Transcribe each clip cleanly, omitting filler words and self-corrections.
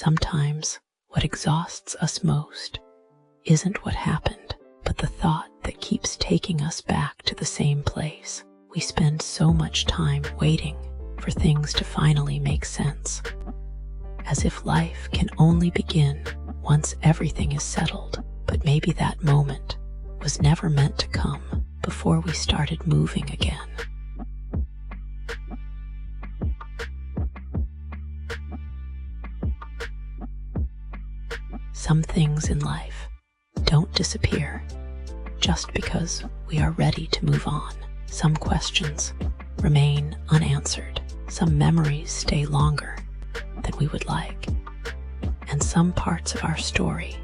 Sometimes what exhausts us most isn't what happened, but the thought that keeps taking us back to the same place. We spend so much time waiting for things to finally make sense, as if life can only begin once everything is settled. But maybe that moment was never meant to come before we started moving again. Some things in life don't disappear just because we are ready to move on. Some questions remain unanswered. Some memories stay longer than we would like. And some parts of our story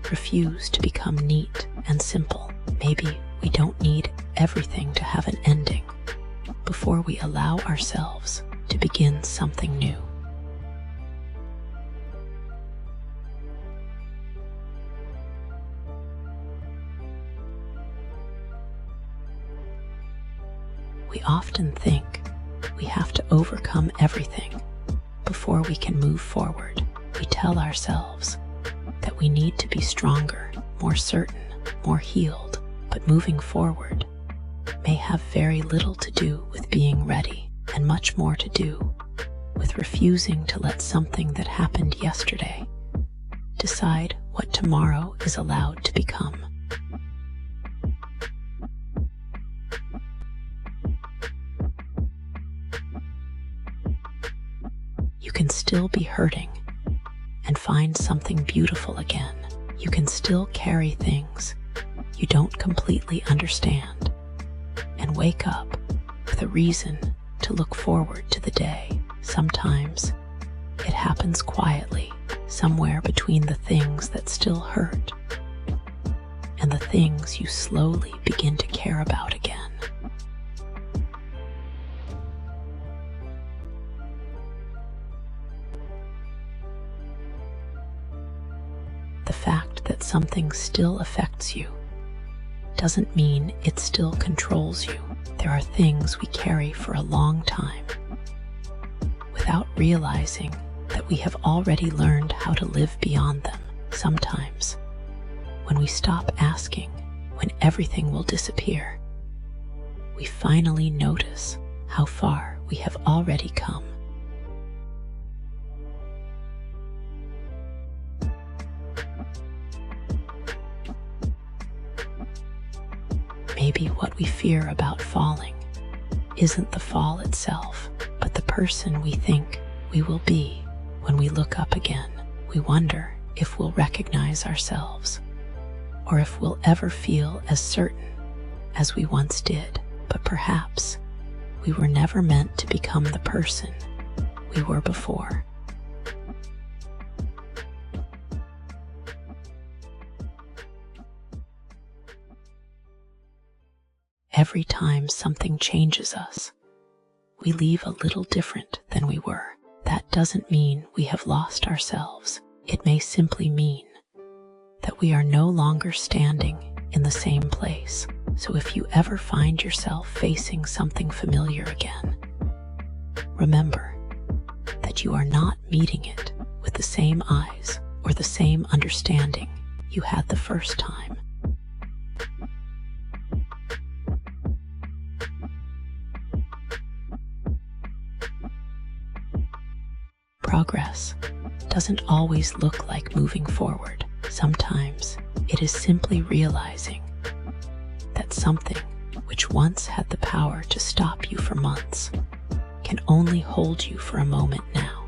refuse to become neat and simple. Maybe we don't need everything to have an ending before we allow ourselves to begin something new. We often think we have to overcome everything before we can move forward. We tell ourselves that we need to be stronger, more certain, more healed, but moving forward may have very little to do with being ready and much more to do with refusing to let something that happened yesterday decide what tomorrow is allowed to become. You can still be hurting and find something beautiful again. You can still carry things you don't completely understand and wake up with a reason to look forward to the day. Sometimes it happens quietly, somewhere between the things that still hurt and the things you slowly begin to care about again. The fact that something still affects you doesn't mean it still controls you. There are things we carry for a long time without realizing that we have already learned how to live beyond them. Sometimes, when we stop asking when everything will disappear, we finally notice how far we have already come. Maybe what we fear about falling isn't the fall itself, but the person we think we will be when we look up again. We wonder if we'll recognize ourselves, or if we'll ever feel as certain as we once did. But perhaps we were never meant to become the person we were before. Every time something changes us, we leave a little different than we were. That doesn't mean we have lost ourselves. It may simply mean that we are no longer standing in the same place. So if you ever find yourself facing something familiar again, remember that you are not meeting it with the same eyes or the same understanding you had the first time. Progress doesn't always look like moving forward. Sometimes it is simply realizing that something which once had the power to stop you for months can only hold you for a moment now.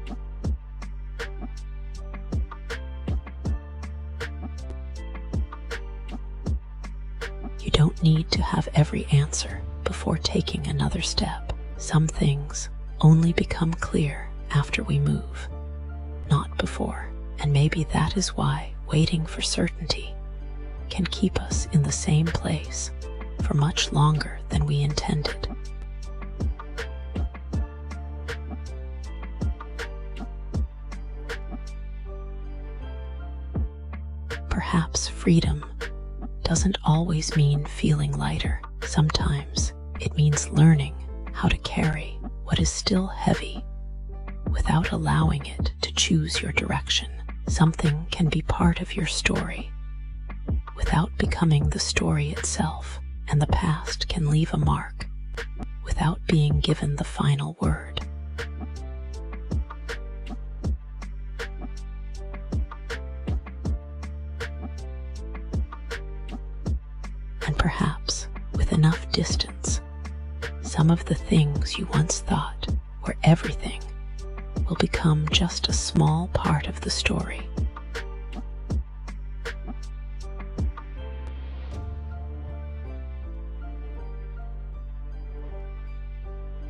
You don't need to have every answer before taking another step. Some things only become clear after we move, not before. And maybe that is why waiting for certainty can keep us in the same place for much longer than we intended. Perhaps freedom doesn't always mean feeling lighter. Sometimes it means learning how to carry what is still heavy without allowing it to to choose your direction. Something can be part of your story without becoming the story itself, and the past can leave a mark without being given the final word. And perhaps, with enough distance, some of the things you once thought were everything will become just a small part of the story.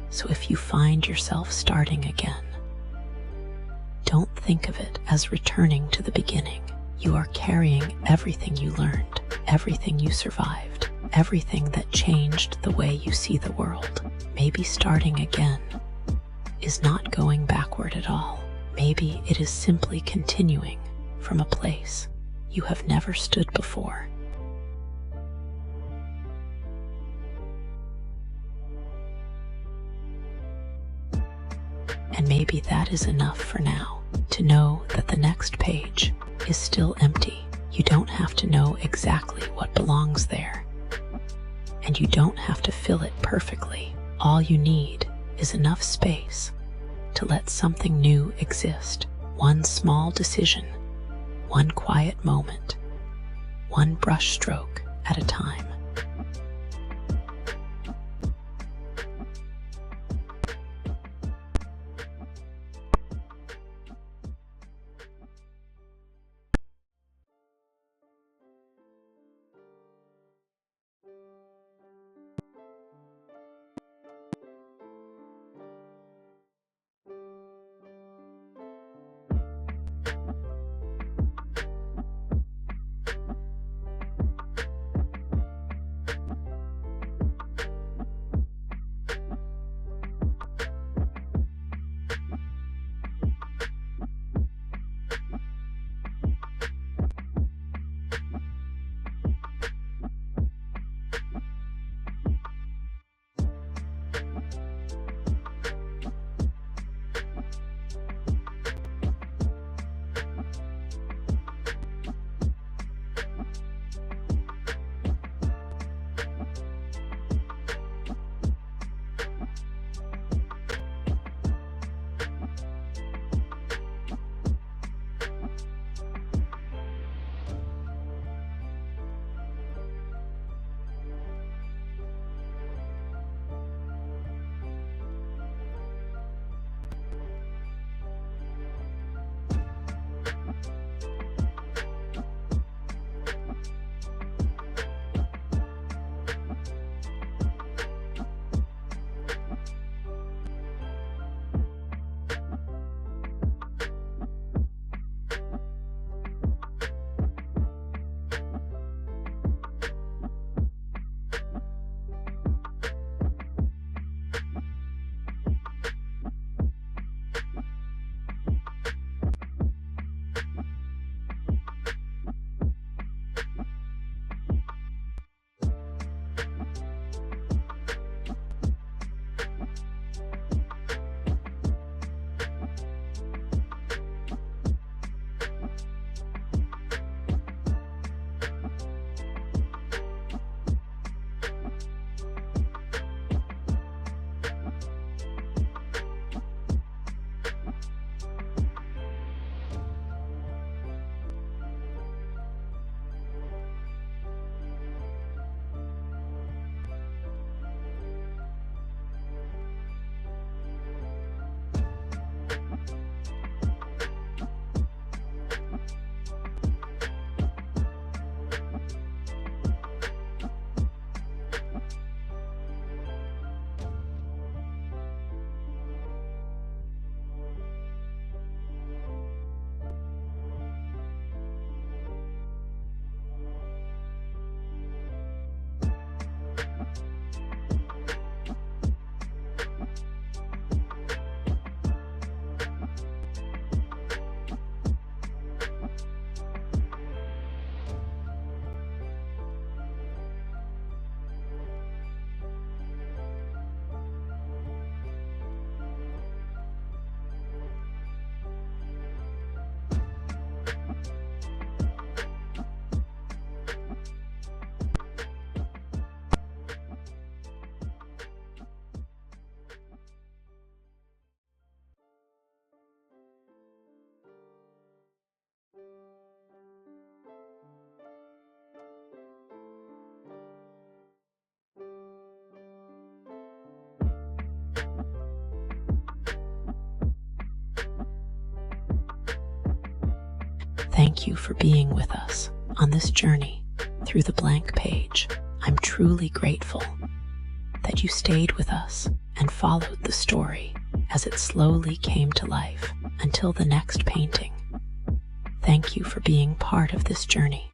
So if you find yourself starting again, don't think of it as returning to the beginning. You are carrying everything you learned, everything you survived, everything that changed the way you see the world. Maybe starting again is not going backward at all. Maybe it is simply continuing from a place you have never stood before. And maybe that is enough for now, to know that the next page is still empty. You don't have to know exactly what belongs there, and you don't have to fill it perfectly. All you need is enough space to let something new exist. One small decision, one quiet moment, one brushstroke at a time. Thank you for being with us on this journey through the blank page. I'm truly grateful that you stayed with us and followed the story as it slowly came to life until the next painting. Thank you for being part of this journey.